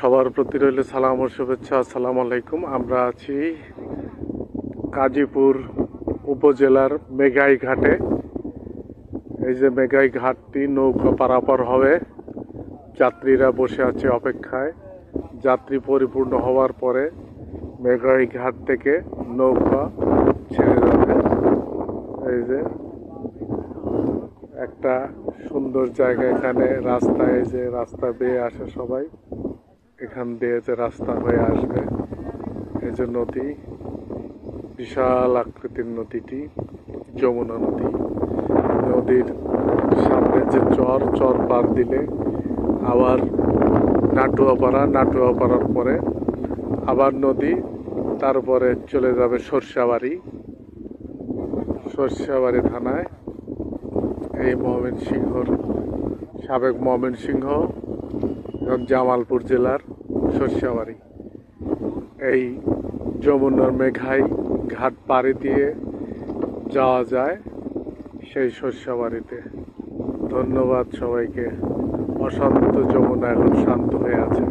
সবার প্রতি রইল সালাম ও শুভেচ্ছা। আসসালামু আলাইকুম। আমরা আছি গাজীপুর উপজেলার মেঘাই ঘাটে। এই যে মেঘাই ঘাটটি নৌকা পারাপার হবে, যাত্রীরা বসে আছে অপেক্ষায়। যাত্রী পরিপূর্ণ হওয়ার পরে মেঘাই ঘাট থেকে নৌকা ছেড়ে যাবে। এই যে একটা সুন্দর জায়গা, এখানে রাস্তায় যে রাস্তা বেয়ে আসে সবাই, এখান দিয়ে যে রাস্তা হয়ে আসবে। এই যে নদী, বিশাল আকৃতির নদীটি যমুনা নদী। নদীর সামনে যে চর পার দিলে আবার নাটুয়াপাড়ার পরে আবার নদী, তারপরে চলে যাবে সরষাবাড়ি থানায়। এই সাবেক ময়মনসিংহ এবং জামালপুর জেলার সরষাবাড়ি। এই যমুনার মেঘাই ঘাট পাড়ি দিয়ে যাওয়া যায় সেই সরষাবাড়িতে। ধন্যবাদ সবাইকে। অশান্ত যমুনা এখন শান্ত হয়ে আছে।